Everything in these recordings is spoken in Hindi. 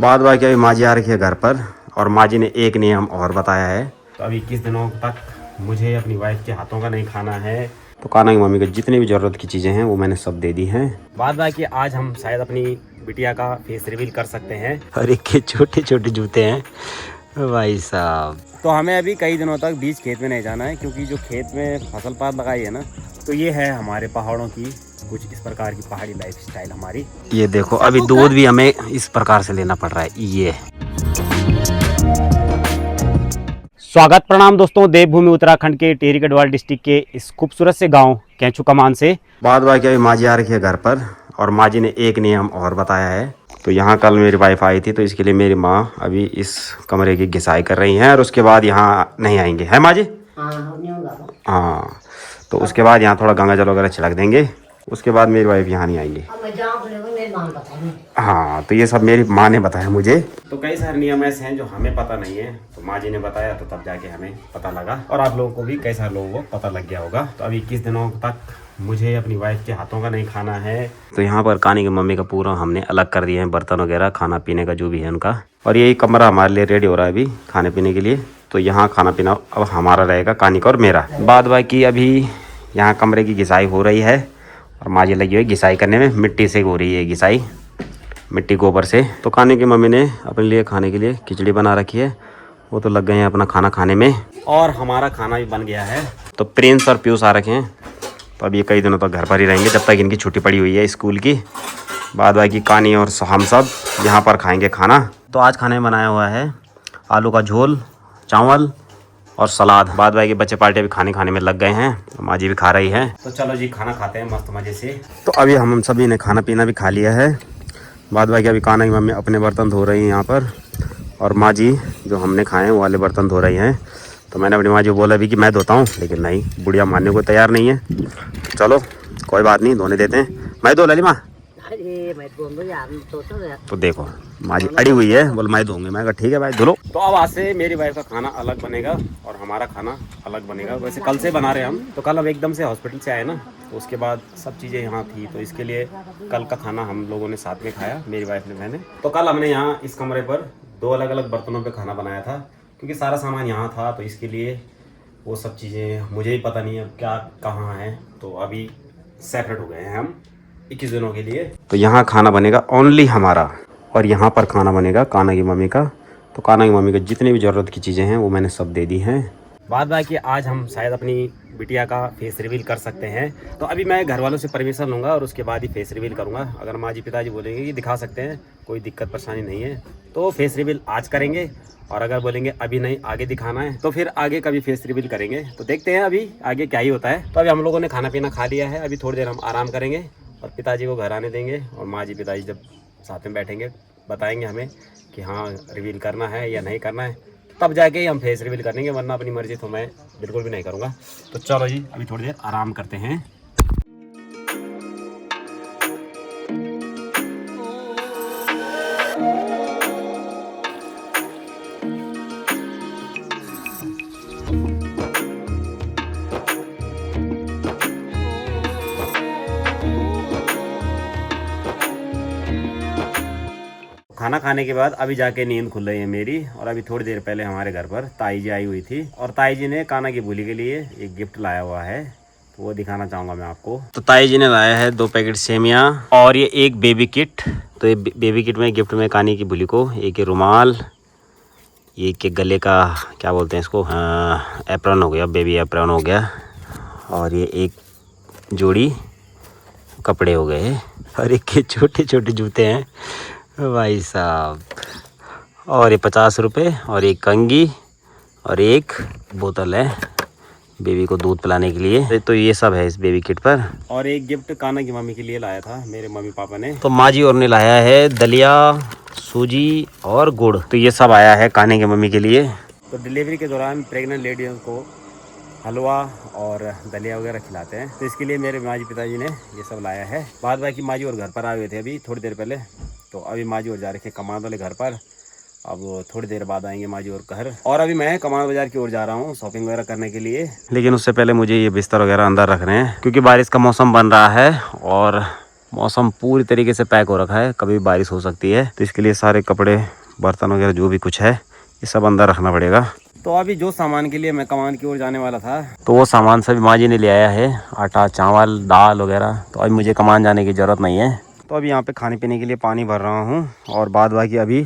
बाद बाकी अभी माँ जी आ रखी है घर पर और माँ जी ने एक नियम और बताया है। तो अभी 21 दिनों तक मुझे अपनी वाइफ के हाथों का नहीं खाना है। तो कान्हा की मम्मी को जितनी भी ज़रूरत की चीज़ें हैं वो मैंने सब दे दी हैं। बाद बाकी आज हम शायद अपनी बिटिया का फेस रिवील कर सकते हैं। और एक के छोटे छोटे जूते हैं भाई साहब। तो हमें अभी कई दिनों तक बीच खेत में नहीं जाना है, क्योंकि जो खेत में फसल पात लगाई है ना, तो ये है हमारे पहाड़ों की कुछ इस प्रकार की पहाड़ी लाइफ स्टाइल हमारी। ये देखो अभी दूध भी हमें इस प्रकार से लेना पड़ रहा है। ये स्वागत प्रणाम दोस्तों, देवभूमि उत्तराखंड के टिहरी गढ़वाल डिस्ट्रिक्ट के इस खूबसूरत से गांव कैंचू कमान से। बाद बाकी अभी माँ जी आ रखी है घर पर और माँ जी ने एक नियम और बताया है। तो यहाँ कल मेरी वाइफ आई थी, तो इसके लिए मेरी माँ अभी इस कमरे की घिसाई कर रही हैं और उसके बाद यहाँ नहीं आएंगे, है माँ जी? हाँ, तो उसके बाद यहाँ थोड़ा गंगा जल वगैरह छिड़क देंगे, उसके बाद मेरी वाइफ यहाँ नहीं आएंगी। हाँ, तो ये सब मेरी माँ ने बताया मुझे। तो कई सारे नियम ऐसे हैं जो हमें पता नहीं है, तो माँ जी ने बताया तो तब जाके हमें पता लगा, और आप लोगों को भी कई सारे लोगों को पता लग गया होगा। तो अभी 21 दिनों तक मुझे अपनी वाइफ के हाथों का नहीं खाना है। तो यहाँ पर कानी की मम्मी का पूरा हमने अलग कर दिया है, बर्तन वगैरह खाना पीने का जो भी है उनका। और यही कमरा हमारे लिए रेडी हो रहा है अभी खाने पीने के लिए। तो यहाँ खाना पीना अब हमारा रहेगा, कानी का और मेरा। बाद बाकी अभी यहाँ कमरे की घिसाई हो रही है और माँ जी लगी हुई घिसाई करने में। मिट्टी से हो रही है घिसाई, मिट्टी गोबर से। तो कानी की मम्मी ने अपने लिए खाने के लिए खिचड़ी बना रखी है, वो तो लग गए हैं अपना खाना खाने में। और हमारा खाना भी बन गया है। तो प्रिंस और पीयूष आ रखे हैं, तो अब ये कई दिनों तक घर पर ही रहेंगे जब तक इनकी छुट्टी पड़ी हुई है स्कूल की। बाद बाकी कानी और हम सब यहाँ पर खाएंगे खाना। तो आज खाने में बनाया हुआ है आलू का झोल, चावल और सलाद। बाद बाकी बच्चे पार्टी भी खाने में लग गए हैं, माँ जी भी खा रही है। तो चलो जी खाना खाते हैं मस्त मज़े से। तो अभी हम सभी ने खाना पीना भी खा लिया है। बाद बाकी अभी कान्हा की मम्मी अपने बर्तन धो रही हैं यहाँ पर, और माँ जी जो हमने खाए हैं वो वाले बर्तन धो रही हैं। तो मैंने अपनी माँ जी को बोला भी कि मैं धोता हूँ, लेकिन नहीं, बुढ़िया मानने को तैयार नहीं है। चलो कोई बात नहीं, धोने देते हैं। मैं धो लली माँ। तो देखो माँ जी अड़ी हुई है, बोल मैं धोऊंगी। मैं कहा ठीक है भाई धो लो। तो अब आज से मेरी वाइफ का खाना अलग बनेगा और हमारा खाना अलग बनेगा। वैसे कल से बना रहे हम, तो कल अब एकदम से हॉस्पिटल से आए ना, तो उसके बाद सब चीज़ें यहाँ थी, तो इसके लिए कल का खाना हम लोगों ने साथ में खाया, मेरी वाइफ ने, मैंने। तो कल हमने यहाँ इस कमरे पर 2 अलग अलग बर्तनों पर खाना बनाया था, क्योंकि सारा सामान यहाँ था। तो इसके लिए वो सब चीज़ें मुझे ही पता नहीं अब क्या कहाँ है। तो अभी सेपरेट हो गए हैं हम 21 दिनों के लिए। तो यहाँ खाना बनेगा ओनली हमारा, और यहाँ पर खाना बनेगा कान्हा की मम्मी का। तो कान्हा की मम्मी को जितनी भी ज़रूरत की चीज़ें हैं वो मैंने सब दे दी हैं। बाद बाकी आज हम शायद अपनी बिटिया का फेस रिवील कर सकते हैं। तो अभी मैं घर वालों से परमिशन लूँगा और उसके बाद ही फेस रिवील करूँगा। अगर माँ जी पिताजी बोलेंगे कि दिखा सकते हैं, कोई दिक्कत परेशानी नहीं है, तो फेस रिवील आज करेंगे। और अगर बोलेंगे अभी नहीं आगे दिखाना है, तो फिर आगे कभी फेस रिवील करेंगे। तो देखते हैं अभी आगे क्या ही होता है। तो अभी हम लोगों ने खाना पीना खा लिया है, अभी थोड़ी देर हम आराम करेंगे और पिताजी को घर आने देंगे। और माँ जी पिताजी जब साथ में बैठेंगे बताएंगे हमें कि हाँ रिवील करना है या नहीं करना है, तब जाके ही हम फेस रिवील करेंगे, वरना अपनी मर्जी तो मैं बिल्कुल भी नहीं करूँगा। तो चलो जी अभी थोड़ी देर आराम करते हैं। खाना खाने के बाद अभी जाके नींद खुल रही है मेरी। और अभी थोड़ी देर पहले हमारे घर पर ताई जी आई हुई थी, और ताई जी ने कान्हा की भूली के लिए एक गिफ्ट लाया हुआ है, तो वो दिखाना चाहूँगा मैं आपको। तो ताई जी ने लाया है 2 पैकेट सेमियाँ और ये एक बेबी किट। तो ये बेबी किट में गिफ्ट में कान्हा की भूली को एक रुमाल, ये के गले का क्या बोलते हैं इसको, एप्रन हो गया, बेबी एप्रन हो गया, और ये एक जोड़ी कपड़े हो गए, और एक के छोटे छोटे जूते हैं भाई साहब, और ये 50 रुपये, और एक कंघी, और एक बोतल है बेबी को दूध पिलाने के लिए। तो ये सब है इस बेबी किट पर। और एक गिफ्ट कान्हा की मम्मी के लिए लाया था मेरे मम्मी पापा ने। तो माँ जी और ने लाया है दलिया, सूजी और गुड़। तो ये सब आया है कान्हा की मम्मी के लिए। तो डिलीवरी के दौरान प्रेग्नेंट लेडियों को हलवा और दलिया वगैरह खिलाते हैं, तो इसके लिए मेरे माँ जी पिताजी ने ये सब लाया है। बाद बाकी माँ जी और घर पर आए हुए थे अभी थोड़ी देर पहले, तो अभी माँ जी और जा रखे हैं कमान वाले घर पर। अब थोड़ी देर बाद आएंगे माँ जी और घर। और अभी मैं कमान बाजार की ओर जा रहा हूँ शॉपिंग वगैरह करने के लिए, लेकिन उससे पहले मुझे ये बिस्तर वगैरह अंदर रखने हैं, क्योंकि बारिश का मौसम बन रहा है और मौसम पूरी तरीके से पैक हो रखा है, कभी बारिश हो सकती है, तो इसके लिए सारे कपड़े बर्तन वगैरह जो भी कुछ है ये सब अंदर रखना पड़ेगा। तो अभी जो सामान के लिए मैं कमान की ओर जाने वाला था, तो वो सामान सभी माँ जी ने ले आया है, आटा, चावल, दाल वगैरह। तो अभी मुझे कमान जाने की ज़रूरत नहीं है। तो अभी यहाँ पे खाने पीने के लिए पानी भर रहा हूँ और बाद बाकी अभी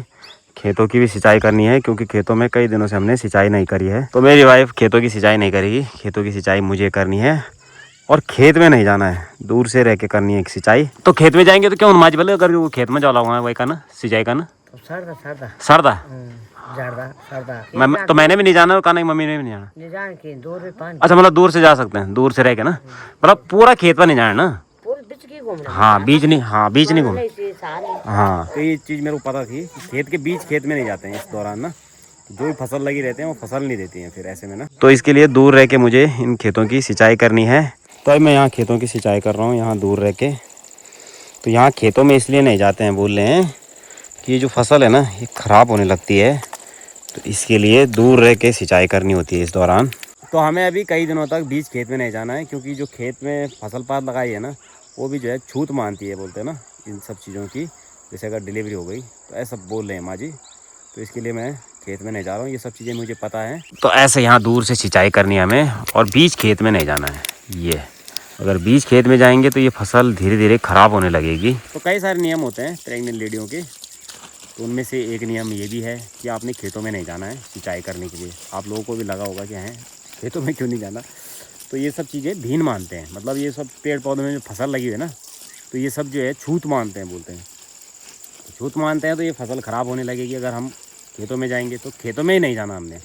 खेतों की भी सिंचाई करनी है, क्योंकि खेतों में कई दिनों से हमने सिंचाई नहीं करी है। तो मेरी वाइफ खेतों की सिंचाई नहीं करेगी, खेतों की सिंचाई मुझे करनी है। और खेत में नहीं जाना है, दूर से रह के करनी है एक सिंचाई। तो खेत में जाएंगे तो क्यों माँ जी बोले अगर वो खेत में जाला हुआ है वही का ना सिंचाई का ना सरदा तो मैंने भी नहीं जाना, कहा नहीं मम्मी ने भी नहीं जाना। अच्छा मतलब दूर से जा सकते हैं, दूर से रह के ना, मतलब पूरा खेत पर नहीं जाना ना। हाँ बीच नहीं, हाँ बीच नहीं घूम। हाँ तो ये चीज़ मेरे को पता थी, खेत के बीच खेत में नहीं जाते हैं इस दौरान ना, जो भी फसल लगी रहते हैं वो फसल नहीं देती हैं फिर ऐसे में ना। तो इसके लिए दूर रह के मुझे इन खेतों की सिंचाई करनी है। तो अब मैं यहाँ खेतों की सिंचाई कर रहा हूँ, यहाँ दूर रह के। तो यहाँ खेतों में इसलिए नहीं जाते हैं, बोल रहे हैं कि ये जो फसल है ना ये ख़राब होने लगती है, तो इसके लिए दूर रह के सिंचाई करनी होती है इस दौरान। तो हमें अभी कई दिनों तक बीच खेत में नहीं जाना है, क्योंकि जो खेत में फसल पात लगाई है ना वो भी जो है छूत मानती है, बोलते हैं ना इन सब चीज़ों की। जैसे अगर डिलीवरी हो गई तो ऐसा बोल रहे हैं माँ जी, तो इसके लिए मैं खेत में नहीं जा रहा हूँ, ये सब चीज़ें मुझे पता है। तो ऐसे यहाँ दूर से सिंचाई करनी है हमें, और बीच खेत में नहीं जाना है। ये अगर बीच खेत में जाएंगे तो ये फसल धीरे धीरे ख़राब होने लगेगी। तो कई सारे नियम होते हैं प्रेग्नेंट लेडियों के, तो उनमें से एक नियम ये भी है कि आपने खेतों में नहीं जाना है सिंचाई करने के लिए। आप लोगों को भी लगा होगा कि हैं खेतों में क्यों नहीं जाना, तो ये सब चीज़ें भीन मानते हैं, मतलब ये सब पेड़ पौधों में जो फसल लगी हुई है ना, तो ये सब जो है छूत मानते हैं, बोलते हैं छूत मानते हैं। तो ये फसल ख़राब होने लगेगी अगर हम खेतों में जाएंगे, तो खेतों में ही नहीं जाना हमने,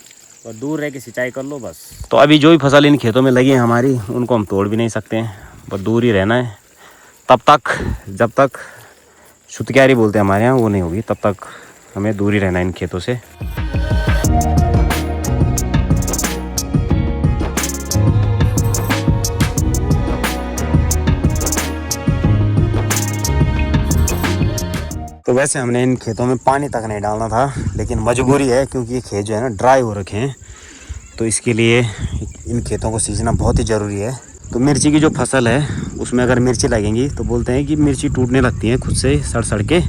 और दूर रह के सिंचाई कर लो बस। तो अभी जो भी फसल इन खेतों में लगी है हमारी, उनको हम तोड़ भी नहीं सकते हैं, बस दूर ही रहना है तब तक, जब तक शुतक्यारी बोलते हैं हमारे यहाँ वो नहीं होगी, तब तक हमें दूर ही रहना है इन खेतों से। तो वैसे हमने इन खेतों में पानी तक नहीं डालना था, लेकिन मजबूरी है क्योंकि ये खेत जो है ना ड्राई हो रखे हैं, तो इसके लिए इन खेतों को सींचना बहुत ही ज़रूरी है। तो मिर्ची की जो फसल है उसमें अगर मिर्ची लगेंगी तो बोलते हैं कि मिर्ची टूटने लगती है खुद से सड़ के,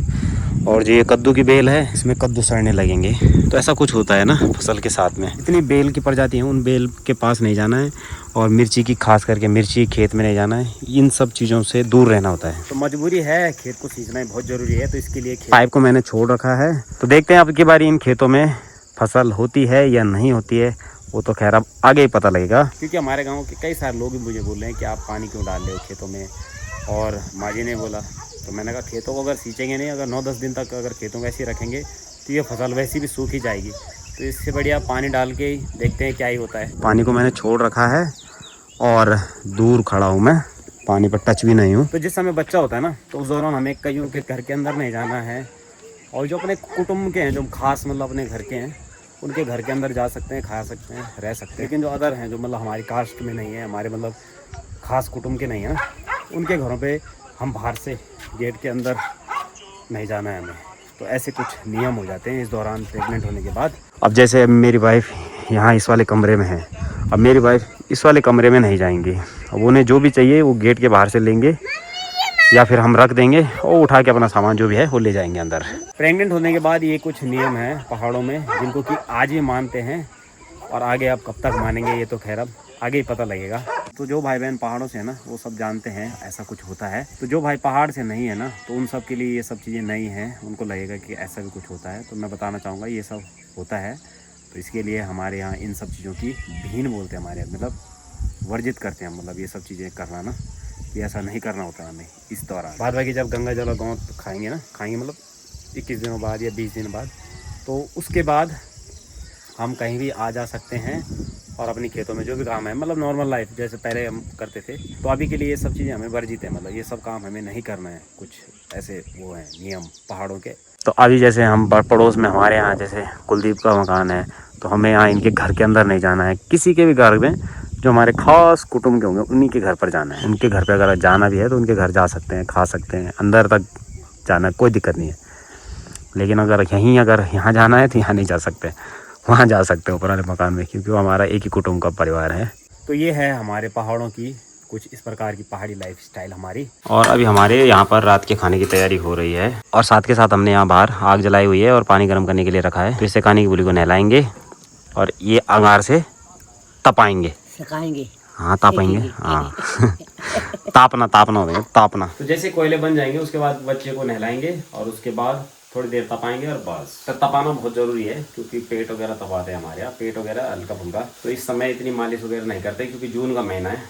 और जो ये कद्दू की बेल है इसमें कद्दू सड़ने लगेंगे। तो ऐसा कुछ होता है ना फसल के साथ में। इतनी बेल की प्रजाति है उन बेल के पास नहीं जाना है, और मिर्ची की खास करके मिर्ची खेत में नहीं जाना है, इन सब चीज़ों से दूर रहना होता है। तो मजबूरी है, खेत को सींचना बहुत ज़रूरी है, तो इसके लिए पाइप को मैंने छोड़ रखा है। तो देखते हैं अब की बारी इन खेतों में फसल होती है या नहीं होती है, वो तो खैर अब आगे ही पता लगेगा। क्योंकि हमारे गाँव के कई सारे लोग भी मुझे बोल रहे हैं कि आप पानी क्यों डाल रहे हो खेतों में, और माँ जी ने बोला, तो मैंने कहा खेतों को अगर सींचेंगे नहीं, अगर 9-10 दिन तक अगर खेतों को ऐसे रखेंगे तो ये फसल वैसी भी सूख ही जाएगी, तो इससे बढ़िया पानी डाल के ही देखते हैं क्या ही होता है। पानी को मैंने छोड़ रखा है और दूर खड़ा हूँ मैं, पानी पर टच भी नहीं हूँ। तो जिस समय बच्चा होता है ना, तो उस दौरान हमें कईयों के घर के अंदर नहीं जाना है, और जो अपने कुटुंब के हैं, जो खास मतलब अपने घर के हैं, उनके घर के अंदर जा सकते हैं, खा सकते हैं, रह सकते हैं। लेकिन जो अदर हैं, जो मतलब हमारी कास्ट में नहीं है, हमारे मतलब खास कुटुंब के नहीं है ना, उनके घरों पे हम बाहर से गेट के अंदर नहीं जाना है हमें। तो ऐसे कुछ नियम हो जाते हैं इस दौरान प्रेग्नेंट होने के बाद। अब जैसे मेरी वाइफ यहाँ इस वाले कमरे में है, अब मेरी वाइफ इस वाले कमरे में नहीं जाएंगी, अब उन्हें जो भी चाहिए वो गेट के बाहर से लेंगे, या फिर हम रख देंगे और उठा के अपना सामान जो भी है वो ले जाएंगे अंदर। प्रेग्नेंट होने के बाद ये कुछ नियम हैं पहाड़ों में, जिनको कि आज ही मानते हैं, और आगे आप कब तक मानेंगे ये तो खैर अब आगे ही पता लगेगा। तो जो भाई बहन पहाड़ों से है ना, वो सब जानते हैं ऐसा कुछ होता है। तो जो भाई पहाड़ से नहीं है ना, तो उन सब के लिए ये सब चीज़ें नई हैं, उनको लगेगा कि ऐसा भी कुछ होता है। तो मैं बताना चाहूँगा ये सब होता है। तो इसके लिए हमारे यहाँ इन सब चीज़ों की भीन बोलते हैं हमारे, मतलब वर्जित करते हैं, मतलब ये सब चीज़ें करना ना, ये ऐसा नहीं करना होता हमें इस दौरान। बाद बाकी जब गंगा जल गाँव खाएँगे ना, खाएँगे मतलब 21 दिनों बाद या 20 दिन बाद, तो उसके बाद हम कहीं भी आ जा सकते हैं, और अपनी खेतों में जो भी काम है, मतलब नॉर्मल लाइफ जैसे पहले हम करते थे। तो अभी के लिए ये सब चीज़ें हमें वर्जित है, मतलब ये सब काम हमें नहीं करना है। कुछ ऐसे वो हैं नियम पहाड़ों के। तो अभी जैसे हम पड़ोस में हमारे यहाँ जैसे कुलदीप का मकान है, तो हमें यहाँ इनके घर के अंदर नहीं जाना है। किसी के भी घर में जो हमारे खास कुटुंब के होंगे उन्हीं के घर पर जाना है। उनके घर पर अगर जाना भी है तो उनके घर जा सकते हैं, खा सकते हैं, अंदर तक जाना कोई दिक्कत नहीं है। लेकिन अगर यहाँ जाना है तो यहाँ नहीं जा सकते, वहाँ जा सकते हैं ऊपर वाले मकान में, क्योंकि वो हमारा एक ही कुटुंब का परिवार है। तो ये है हमारे पहाड़ों की कुछ इस प्रकार की पहाड़ी लाइफ स्टाइल हमारी। और अभी हमारे यहाँ पर रात के खाने की तैयारी हो रही है और साथ के साथ हमने यहाँ बाहर आग जलाई हुई है और पानी गर्म करने के लिए रखा है। तो इससे कानी की बुली को नहलाएंगे और ये अंगार से तपाएंगे, सिखाएंगे। हाँ तापेंगे, हाँ तापना होगा, तापना। तो जैसे कोयले बन जाएंगे उसके बाद बच्चे को नहलाएंगे और उसके बाद थोड़ी देर तपाएंगे और बस। तो तपाना बहुत जरूरी है क्योंकि पेट वगैरह तपाते हैं हमारे यहाँ, पेट वगैरह हल्का फुल्का। तो इस समय इतनी मालिश वगैरह नहीं करते क्योंकि जून का महीना है।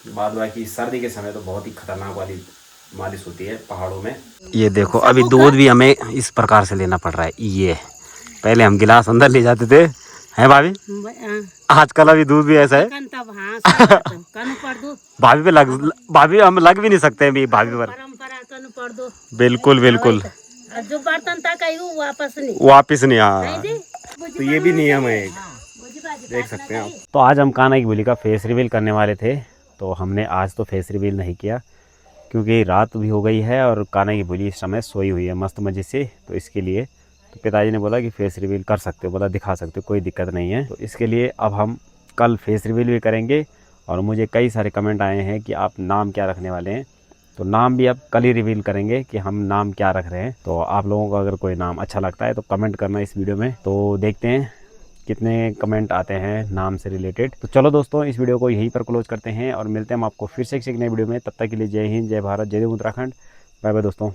बाद बाकी सर्दी के समय तो बहुत ही खतरनाक वाली मालिश होती है पहाड़ों में। ये देखो अभी दूध भी हमें इस प्रकार से लेना पड़ रहा है। ये पहले हम गिलास अंदर ले जाते थे, है भाभी? आजकल अभी दूध भी ऐसा है। भाभी पे भाभी हम लग भी नहीं सकते अभी भाभी पर। बिल्कुल बिल्कुल, जो बर्तन था वापस नहीं। हाँ तो ये भी नियम है, देख सकते हैं आप। तो आज हम कान्हा की बुली का फेस रिवील करने वाले थे, तो हमने आज तो फेस रिवील नहीं किया क्योंकि रात भी हो गई है और कान्हा की बुली इस समय सोई हुई है मस्त मजे से। तो इसके लिए तो पिताजी ने बोला कि फेस रिवील कर सकते हो, बोला दिखा सकते हो, कोई दिक्कत नहीं है। तो इसके लिए अब हम कल फेस रिवील भी करेंगे। और मुझे कई सारे कमेंट आए हैं कि आप नाम क्या रखने वाले हैं, तो नाम भी अब कल ही रिवील करेंगे कि हम नाम क्या रख रहे हैं। तो आप लोगों को अगर कोई नाम अच्छा लगता है तो कमेंट करना इस वीडियो में, तो देखते हैं कितने कमेंट आते हैं नाम से रिलेटेड। तो चलो दोस्तों इस वीडियो को यहीं पर क्लोज करते हैं और मिलते हैं हम आपको फिर से एक नए वीडियो में। तब तक के लिए जय हिंद, जय भारत, जय देव उत्तराखंड। बाय बाय दोस्तों।